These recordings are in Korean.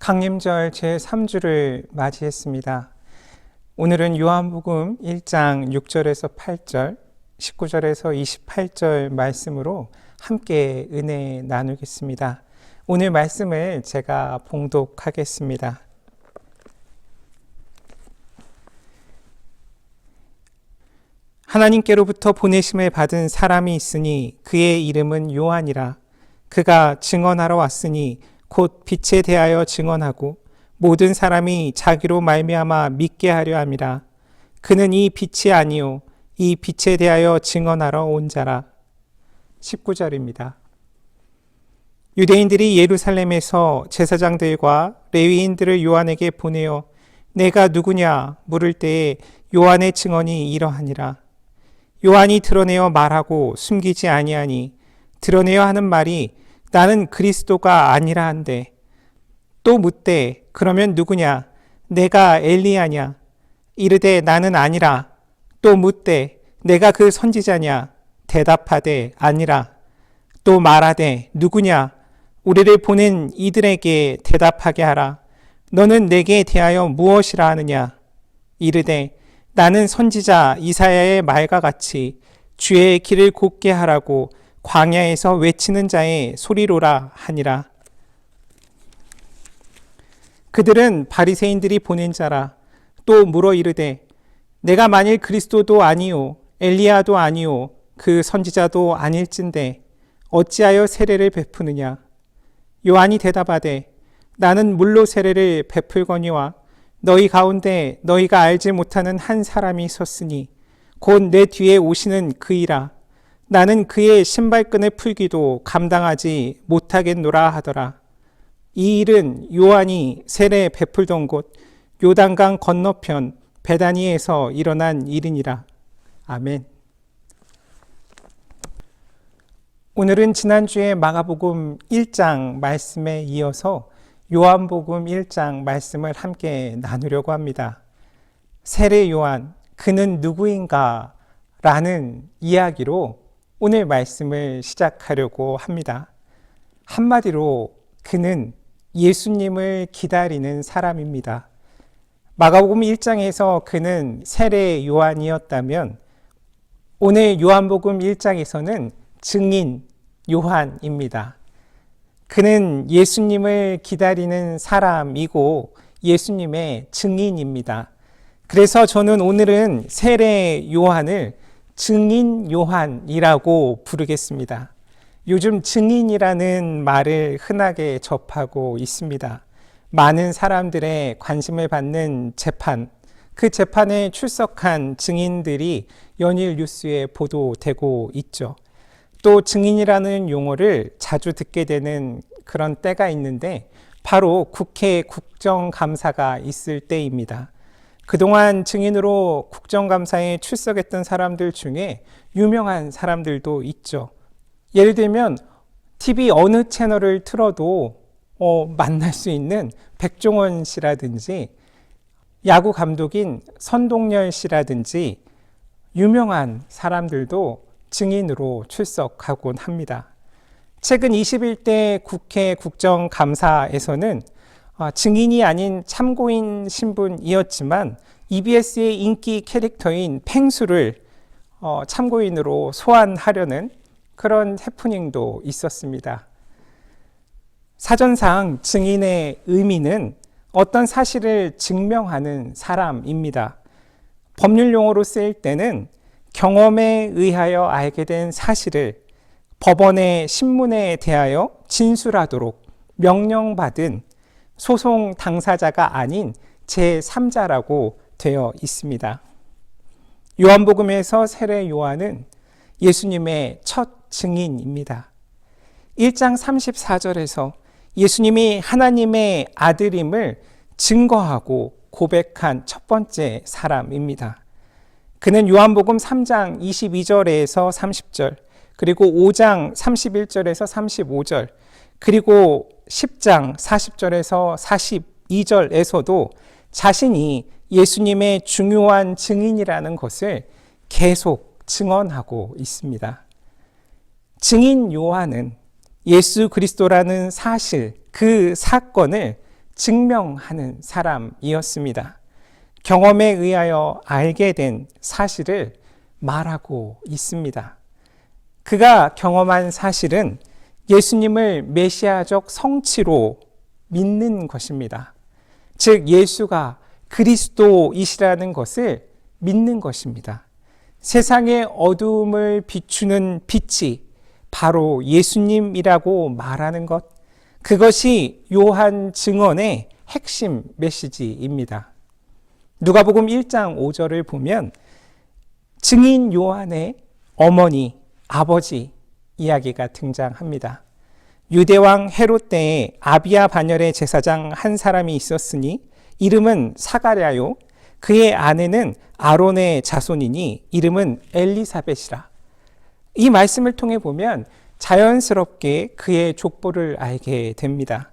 강림절 제3주를 맞이했습니다. 오늘은 요한복음 1장 6절에서 8절, 19절에서 28절 말씀으로 함께 은혜 나누겠습니다. 오늘 말씀을 제가 봉독하겠습니다. 하나님께로부터 보내심을 받은 사람이 있으니 그의 이름은 요한이라. 그가 증언하러 왔으니 곧 빛에 대하여 증언하고 모든 사람이 자기로 말미암아 믿게 하려 함이라. 그는 이 빛이 아니요 이 빛에 대하여 증언하러 온 자라. 19절입니다. 유대인들이 예루살렘에서 제사장들과 레위인들을 요한에게 보내어 내가 누구냐 물을 때에 요한의 증언이 이러하니라. 요한이 드러내어 말하고 숨기지 아니하니 드러내어 하는 말이 나는 그리스도가 아니라 한데, 또 묻되 그러면 누구냐 내가 엘리야냐 이르되 나는 아니라. 또 묻되 내가 그 선지자냐 대답하되 아니라. 또 말하되 누구냐 우리를 보낸 이들에게 대답하게 하라. 너는 내게 대하여 무엇이라 하느냐 이르되 나는 선지자 이사야의 말과 같이 주의 길을 곧게 하라고 광야에서 외치는 자의 소리로라 하니라. 그들은 바리새인들이 보낸 자라. 또 물어 이르되 내가 만일 그리스도도 아니요 엘리야도 아니요 그 선지자도 아닐진데 어찌하여 세례를 베푸느냐. 요한이 대답하되 나는 물로 세례를 베풀거니와 너희 가운데 너희가 알지 못하는 한 사람이 섰으니 곧 내 뒤에 오시는 그이라. 나는 그의 신발끈을 풀기도 감당하지 못하겠노라 하더라. 이 일은 요한이 세례 베풀던 곳 요단강 건너편 베다니에서 일어난 일이니라. 아멘. 오늘은 지난주에 마가복음 1장 말씀에 이어서 요한복음 1장 말씀을 함께 나누려고 합니다. 세례 요한, 그는 누구인가? 라는 이야기로 오늘 말씀을 시작하려고 합니다. 한마디로 그는 예수님을 기다리는 사람입니다. 마가복음 1장에서 그는 세례 요한이었다면 오늘 요한복음 1장에서는 증인 요한입니다. 그는 예수님을 기다리는 사람이고 예수님의 증인입니다. 그래서 저는 오늘은 세례 요한을 증인 요한이라고 부르겠습니다. 요즘 증인이라는 말을 흔하게 접하고 있습니다. 많은 사람들의 관심을 받는 재판, 그 재판에 출석한 증인들이 연일 뉴스에 보도되고 있죠. 또 증인이라는 용어를 자주 듣게 되는 그런 때가 있는데 바로 국회 국정감사가 있을 때입니다. 그동안 증인으로 국정감사에 출석했던 사람들 중에 유명한 사람들도 있죠. 예를 들면 TV 어느 채널을 틀어도 만날 수 있는 백종원 씨라든지 야구 감독인 선동열 씨라든지 유명한 사람들도 증인으로 출석하곤 합니다. 최근 21대 국회 국정감사에서는 증인이 아닌 참고인 신분이었지만 EBS의 인기 캐릭터인 펭수를 참고인으로 소환하려는 그런 해프닝도 있었습니다. 사전상 증인의 의미는 어떤 사실을 증명하는 사람입니다. 법률 용어로 쓰일 때는 경험에 의하여 알게 된 사실을 법원의 신문에 대하여 진술하도록 명령받은 소송 당사자가 아닌 제3자라고 되어 있습니다. 요한복음에서 세례 요한은 예수님의 첫 증인입니다. 1장 34절에서 예수님이 하나님의 아들임을 증거하고 고백한 첫 번째 사람입니다. 그는 요한복음 3장 22절에서 30절, 그리고 5장 31절에서 35절, 그리고 10장 40절에서 42절에서도 자신이 예수님의 중요한 증인이라는 것을 계속 증언하고 있습니다. 증인 요한은 예수 그리스도라는 사실, 그 사건을 증명하는 사람이었습니다. 경험에 의하여 알게 된 사실을 말하고 있습니다. 그가 경험한 사실은 예수님을 메시아적 성취로 믿는 것입니다. 즉 예수가 그리스도이시라는 것을 믿는 것입니다. 세상의 어두움을 비추는 빛이 바로 예수님이라고 말하는 것, 그것이 요한 증언의 핵심 메시지입니다. 누가복음 1장 5절을 보면 증인 요한의 어머니, 아버지 이야기가 등장합니다. 유대왕 헤롯 때에 아비야 반열의 제사장 한 사람이 있었으니 이름은 사가랴요, 그의 아내는 아론의 자손이니 이름은 엘리사벳이라. 이 말씀을 통해 보면 자연스럽게 그의 족보를 알게 됩니다.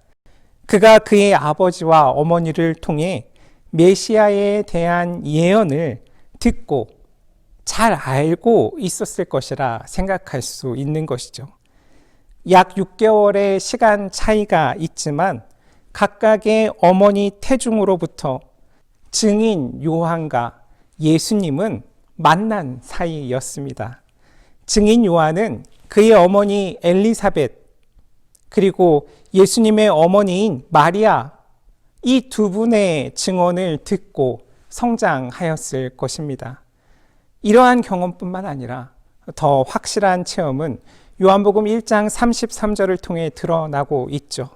그가 그의 아버지와 어머니를 통해 메시아에 대한 예언을 듣고 잘 알고 있었을 것이라 생각할 수 있는 것이죠. 약 6개월의 시간 차이가 있지만 각각의 어머니 태중으로부터 증인 요한과 예수님은 만난 사이였습니다. 증인 요한은 그의 어머니 엘리사벳 그리고 예수님의 어머니인 마리아, 이 두 분의 증언을 듣고 성장하였을 것입니다. 이러한 경험뿐만 아니라 더 확실한 체험은 요한복음 1장 33절을 통해 드러나고 있죠.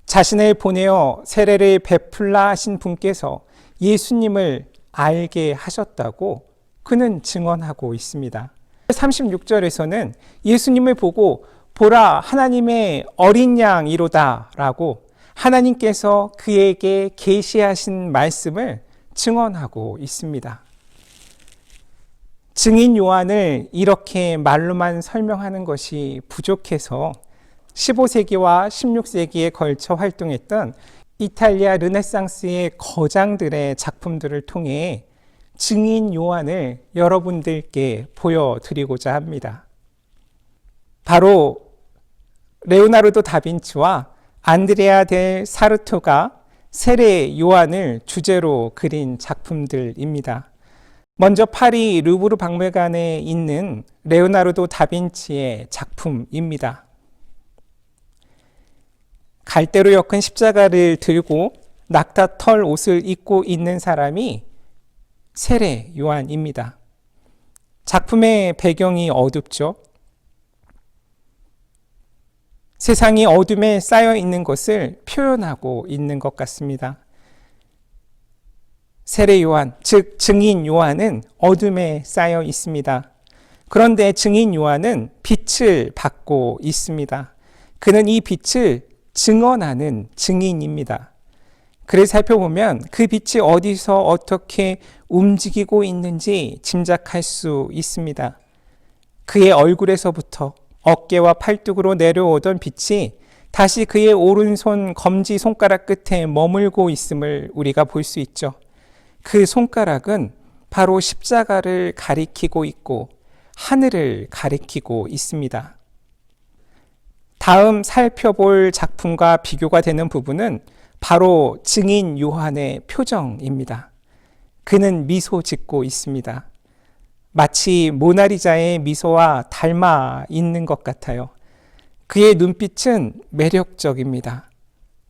자신을 보내어 세례를 베풀라 하신 분께서 예수님을 알게 하셨다고 그는 증언하고 있습니다. 36절에서는 예수님을 보고 보라 하나님의 어린 양이로다 라고 하나님께서 그에게 계시하신 말씀을 증언하고 있습니다. 증인 요한을 이렇게 말로만 설명하는 것이 부족해서 15세기와 16세기에 걸쳐 활동했던 이탈리아 르네상스의 거장들의 작품들을 통해 증인 요한을 여러분들께 보여드리고자 합니다. 바로 레오나르도 다빈치와 안드레아 델 사르토가 세례 요한을 주제로 그린 작품들입니다. 먼저 파리 루브르 박물관에 있는 레오나르도 다빈치의 작품입니다. 갈대로 엮은 십자가를 들고 낙타 털 옷을 입고 있는 사람이 세례 요한입니다. 작품의 배경이 어둡죠. 세상이 어둠에 쌓여 있는 것을 표현하고 있는 것 같습니다. 세례 요한, 즉 증인 요한은 어둠에 쌓여 있습니다. 그런데 증인 요한은 빛을 받고 있습니다. 그는 이 빛을 증언하는 증인입니다. 글을 살펴보면 그 빛이 어디서 어떻게 움직이고 있는지 짐작할 수 있습니다. 그의 얼굴에서부터 어깨와 팔뚝으로 내려오던 빛이 다시 그의 오른손 검지 손가락 끝에 머물고 있음을 우리가 볼 수 있죠. 그 손가락은 바로 십자가를 가리키고 있고 하늘을 가리키고 있습니다. 다음 살펴볼 작품과 비교가 되는 부분은 바로 증인 요한의 표정입니다. 그는 미소 짓고 있습니다. 마치 모나리자의 미소와 닮아 있는 것 같아요. 그의 눈빛은 매력적입니다.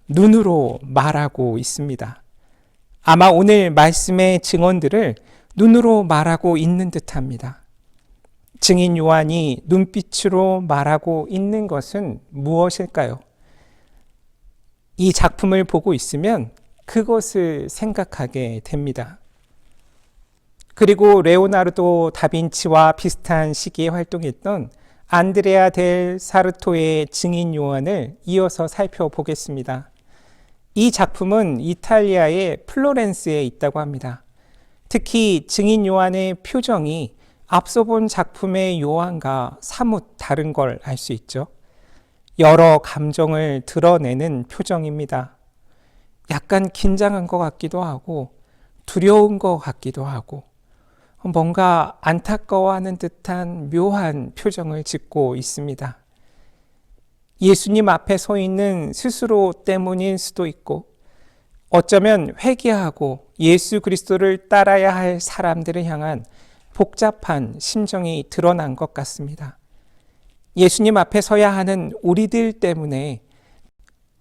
눈으로 말하고 있습니다. 아마 오늘 말씀의 증언들을 눈으로 말하고 있는 듯합니다. 증인 요한이 눈빛으로 말하고 있는 것은 무엇일까요? 이 작품을 보고 있으면 그것을 생각하게 됩니다. 그리고 레오나르도 다빈치와 비슷한 시기에 활동했던 안드레아 델 사르토의 증인 요한을 이어서 살펴보겠습니다. 이 작품은 이탈리아의 플로렌스에 있다고 합니다. 특히 증인 요한의 표정이 앞서 본 작품의 요한과 사뭇 다른 걸 알 수 있죠. 여러 감정을 드러내는 표정입니다. 약간 긴장한 것 같기도 하고 두려운 것 같기도 하고 뭔가 안타까워하는 듯한 묘한 표정을 짓고 있습니다. 예수님 앞에 서 있는 스스로 때문일 수도 있고 어쩌면 회개하고 예수 그리스도를 따라야 할 사람들을 향한 복잡한 심정이 드러난 것 같습니다. 예수님 앞에 서야 하는 우리들 때문에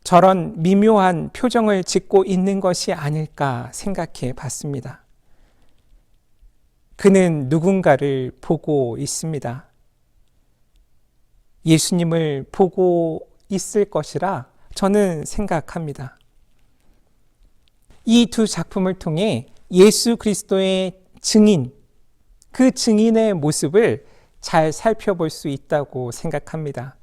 저런 미묘한 표정을 짓고 있는 것이 아닐까 생각해 봤습니다. 그는 누군가를 보고 있습니다. 예수님을 보고 있을 것이라 저는 생각합니다. 이 두 작품을 통해 예수 그리스도의 증인, 그 증인의 모습을 잘 살펴볼 수 있다고 생각합니다.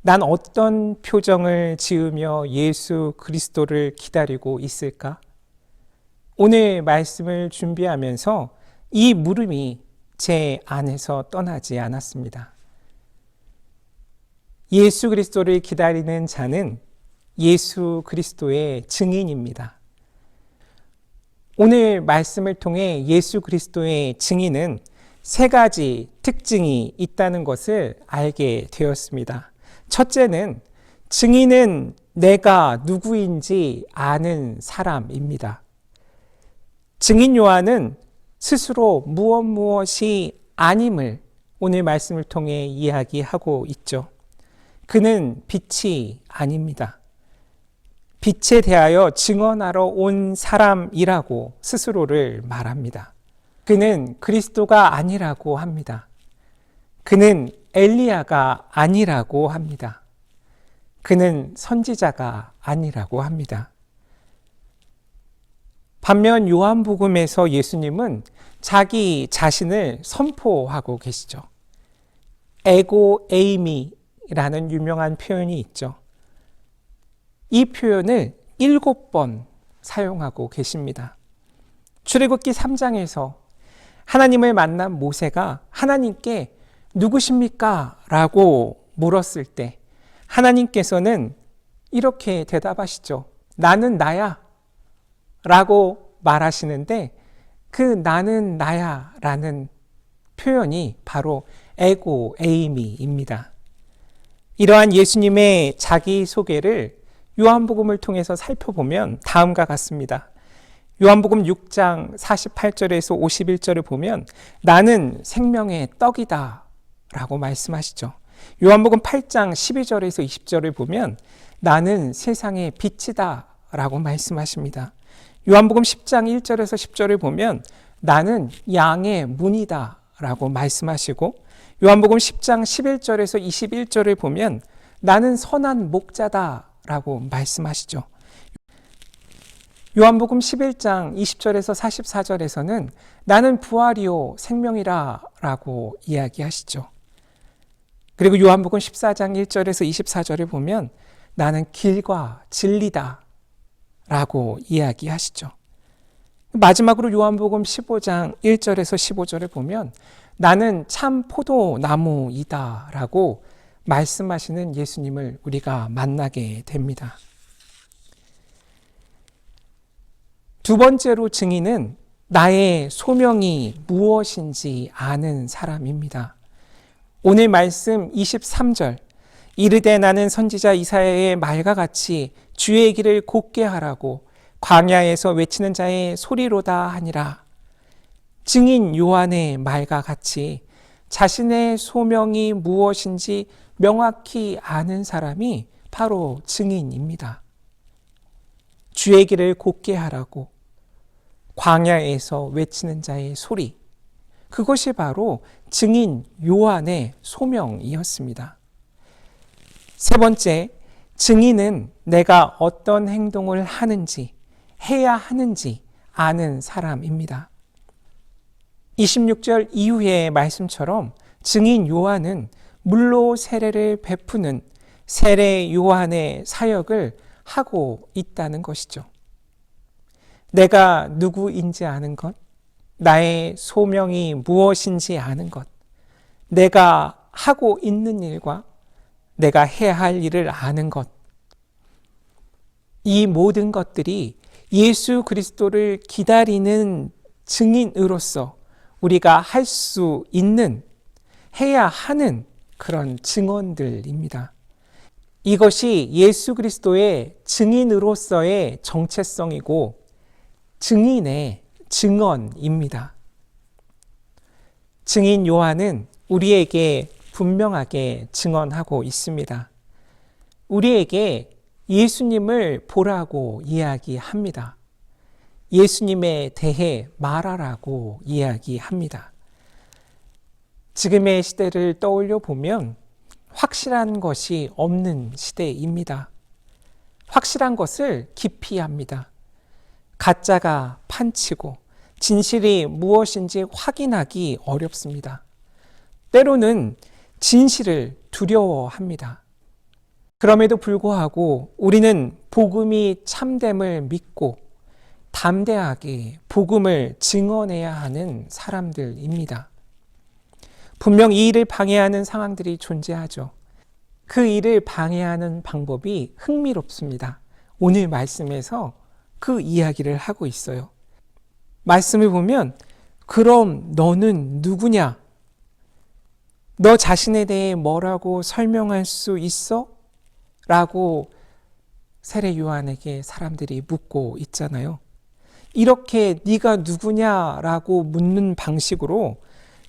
난 어떤 표정을 지으며 예수 그리스도를 기다리고 있을까? 오늘 말씀을 준비하면서 이 물음이 제 안에서 떠나지 않았습니다. 예수 그리스도를 기다리는 자는 예수 그리스도의 증인입니다. 오늘 말씀을 통해 예수 그리스도의 증인은 세 가지 특징이 있다는 것을 알게 되었습니다. 첫째는 증인은 내가 누구인지 아는 사람입니다. 증인 요한은 스스로 무엇이 아님을 오늘 말씀을 통해 이야기하고 있죠. 그는 빛이 아닙니다. 빛에 대하여 증언하러 온 사람이라고 스스로를 말합니다. 그는 그리스도가 아니라고 합니다. 그는 엘리야가 아니라고 합니다. 그는 선지자가 아니라고 합니다. 반면 요한복음에서 예수님은 자기 자신을 선포하고 계시죠. 에고 에이미라는 유명한 표현이 있죠. 이 표현을 7번 사용하고 계십니다. 출애굽기 3장에서 하나님을 만난 모세가 하나님께 누구십니까? 라고 물었을 때 하나님께서는 이렇게 대답하시죠. 나는 나야 라고 말하시는데 그 나는 나야 라는 표현이 바로 에고 에이미입니다. 이러한 예수님의 자기소개를 요한복음을 통해서 살펴보면 다음과 같습니다. 요한복음 6장 48절에서 51절을 보면 나는 생명의 떡이다 라고 말씀하시죠. 요한복음 8장 12절에서 20절을 보면 나는 세상의 빛이다 라고 말씀하십니다. 요한복음 10장 1절에서 10절을 보면 나는 양의 문이다 라고 말씀하시고 요한복음 10장 11절에서 21절을 보면 나는 선한 목자다 라고 말씀하시죠. 요한복음 11장 20절에서 44절에서는 나는 부활이요 생명이라 라고 이야기하시죠. 그리고 요한복음 14장 1절에서 24절을 보면 나는 길과 진리다 라고 이야기하시죠. 마지막으로 요한복음 15장 1절에서 15절을 보면 나는 참 포도나무이다 라고 말씀하시는 예수님을 우리가 만나게 됩니다. 두 번째로 증인은 나의 소명이 무엇인지 아는 사람입니다. 오늘 말씀 23절 이르되 나는 선지자 이사야의 말과 같이 주의 길을 곧게 하라고 광야에서 외치는 자의 소리로다 하니라. 증인 요한의 말과 같이 자신의 소명이 무엇인지 명확히 아는 사람이 바로 증인입니다. 주의 길을 곧게 하라고 광야에서 외치는 자의 소리, 그것이 바로 증인 요한의 소명이었습니다. 세 번째, 증인은 내가 어떤 행동을 하는지, 해야 하는지 아는 사람입니다. 26절 이후의 말씀처럼 증인 요한은 물로 세례를 베푸는 세례 요한의 사역을 하고 있다는 것이죠. 내가 누구인지 아는 것, 나의 소명이 무엇인지 아는 것, 내가 하고 있는 일과 내가 해야 할 일을 아는 것, 이 모든 것들이 예수 그리스도를 기다리는 증인으로서 우리가 할 수 있는, 해야 하는 그런 증언들입니다. 이것이 예수 그리스도의 증인으로서의 정체성이고 증인의 증언입니다. 증인 요한은 우리에게 분명하게 증언하고 있습니다. 우리에게 예수님을 보라고 이야기합니다. 예수님에 대해 말하라고 이야기합니다. 지금의 시대를 떠올려 보면 확실한 것이 없는 시대입니다. 확실한 것을 기피합니다. 가짜가 판치고 진실이 무엇인지 확인하기 어렵습니다. 때로는 진실을 두려워합니다. 그럼에도 불구하고 우리는 복음이 참됨을 믿고 담대하게 복음을 증언해야 하는 사람들입니다. 분명 이 일을 방해하는 상황들이 존재하죠. 그 일을 방해하는 방법이 흥미롭습니다. 오늘 말씀에서 그 이야기를 하고 있어요. 말씀을 보면 그럼 너는 누구냐? 너 자신에 대해 뭐라고 설명할 수 있어? 라고 세례 요한에게 사람들이 묻고 있잖아요. 이렇게 네가 누구냐라고 묻는 방식으로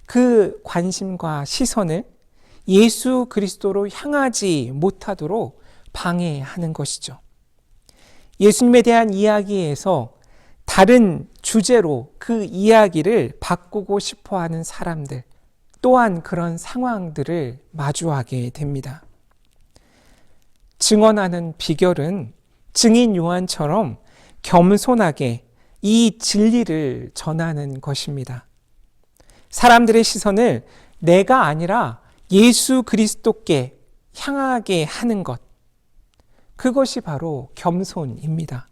그 관심과 시선을 예수 그리스도로 향하지 못하도록 방해하는 것이죠. 예수님에 대한 이야기에서 다른 주제로 그 이야기를 바꾸고 싶어 하는 사람들, 또한 그런 상황들을 마주하게 됩니다. 증언하는 비결은 증인 요한처럼 겸손하게 이 진리를 전하는 것입니다. 사람들의 시선을 내가 아니라 예수 그리스도께 향하게 하는 것, 그것이 바로 겸손입니다.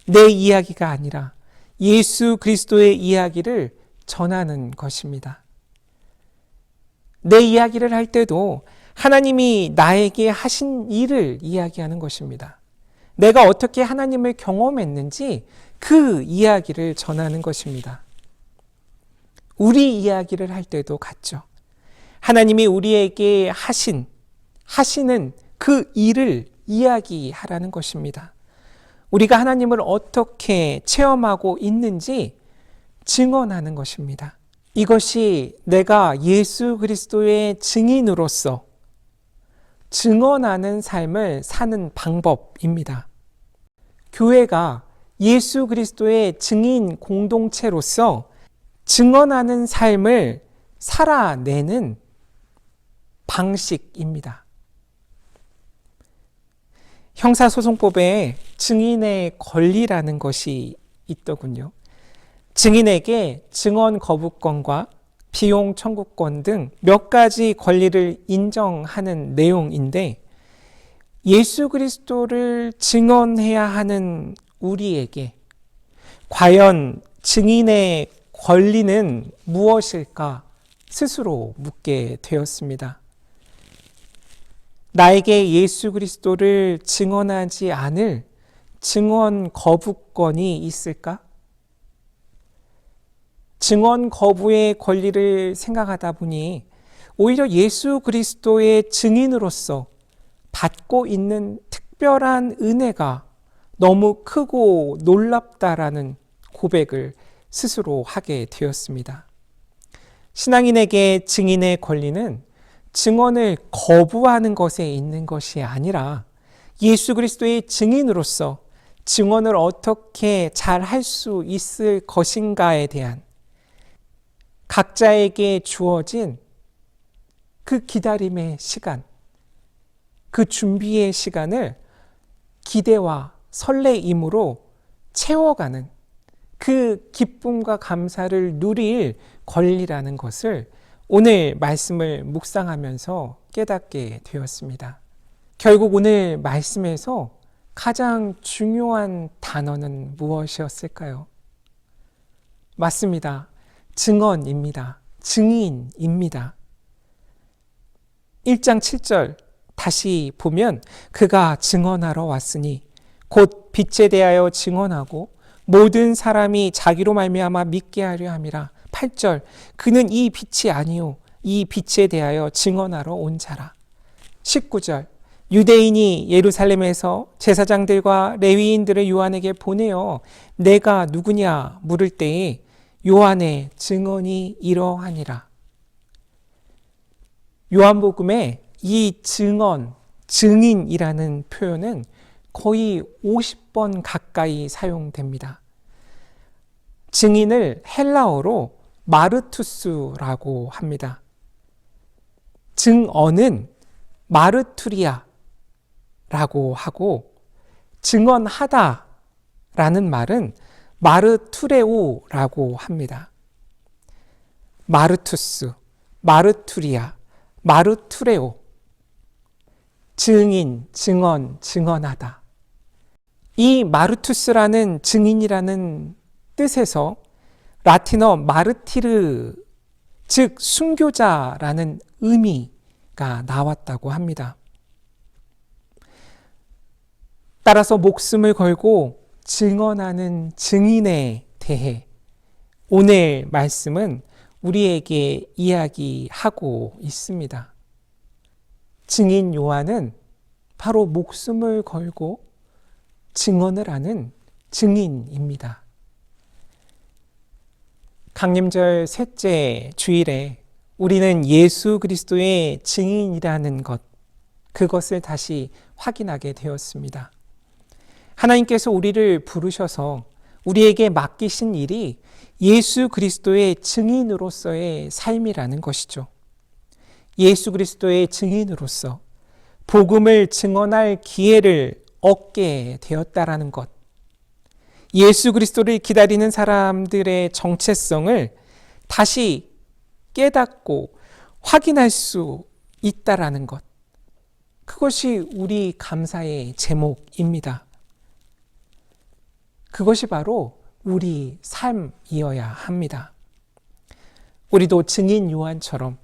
내 이야기가 아니라 예수 그리스도의 이야기를 전하는 것입니다. 내 이야기를 할 때도 하나님이 나에게 하신 일을 이야기하는 것입니다. 내가 어떻게 하나님을 경험했는지 그 이야기를 전하는 것입니다. 우리 이야기를 할 때도 같죠. 하나님이 우리에게 하시는 그 일을 이야기하라는 것입니다. 우리가 하나님을 어떻게 체험하고 있는지 증언하는 것입니다. 이것이 내가 예수 그리스도의 증인으로서 증언하는 삶을 사는 방법입니다. 교회가 예수 그리스도의 증인 공동체로서 증언하는 삶을 살아내는 방식입니다. 형사소송법에 증인의 권리라는 것이 있더군요. 증인에게 증언 거부권과 비용 청구권 등 몇 가지 권리를 인정하는 내용인데 예수 그리스도를 증언해야 하는 우리에게 과연 증인의 권리는 무엇일까 스스로 묻게 되었습니다. 나에게 예수 그리스도를 증언하지 않을 증언 거부권이 있을까? 증언 거부의 권리를 생각하다 보니 오히려 예수 그리스도의 증인으로서 받고 있는 특별한 은혜가 너무 크고 놀랍다라는 고백을 스스로 하게 되었습니다. 신앙인에게 증인의 권리는 증언을 거부하는 것에 있는 것이 아니라 예수 그리스도의 증인으로서 증언을 어떻게 잘 할 수 있을 것인가에 대한 각자에게 주어진 그 기다림의 시간, 그 준비의 시간을 기대와 설레임으로 채워가는 그 기쁨과 감사를 누릴 권리라는 것을 오늘 말씀을 묵상하면서 깨닫게 되었습니다. 결국 오늘 말씀에서 가장 중요한 단어는 무엇이었을까요? 맞습니다. 증언입니다. 증인입니다. 1장 7절 다시 보면 그가 증언하러 왔으니 곧 빛에 대하여 증언하고 모든 사람이 자기로 말미암아 믿게 하려 함이라. 8절 그는 이 빛이 아니요 이 빛에 대하여 증언하러 온 자라. 19절 유대인이 예루살렘에서 제사장들과 레위인들을 요한에게 보내어 내가 누구냐 물을 때에 요한의 증언이 이러하니라. 요한복음에 이 증언, 증인이라는 표현은 거의 50번 가까이 사용됩니다. 증인을 헬라어로 마르투스라고 합니다. 증언은 마르투리아라고 하고 증언하다라는 말은 마르투레오라고 합니다. 마르투스, 마르투리아, 마르투레오. 증인, 증언, 증언하다. 이 마르투스라는 증인이라는 뜻에서 라틴어 마르티르, 즉 순교자라는 의미가 나왔다고 합니다. 따라서 목숨을 걸고 증언하는 증인에 대해 오늘 말씀은 우리에게 이야기하고 있습니다. 증인 요한은 바로 목숨을 걸고 증언을 하는 증인입니다. 강림절 셋째 주일에 우리는 예수 그리스도의 증인이라는 것, 그것을 다시 확인하게 되었습니다. 하나님께서 우리를 부르셔서 우리에게 맡기신 일이 예수 그리스도의 증인으로서의 삶이라는 것이죠. 예수 그리스도의 증인으로서 복음을 증언할 기회를 얻게 되었다라는 것, 예수 그리스도를 기다리는 사람들의 정체성을 다시 깨닫고 확인할 수 있다라는 것, 그것이 우리 감사의 제목입니다. 그것이 바로 우리 삶이어야 합니다. 우리도 증인 요한처럼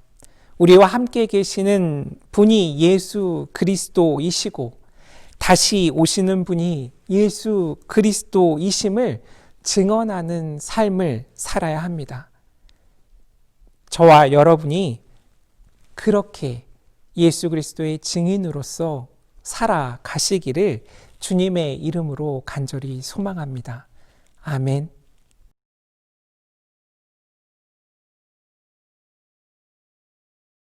우리와 함께 계시는 분이 예수 그리스도이시고 다시 오시는 분이 예수 그리스도이심을 증언하는 삶을 살아야 합니다. 저와 여러분이 그렇게 예수 그리스도의 증인으로서 살아가시기를 주님의 이름으로 간절히 소망합니다. 아멘.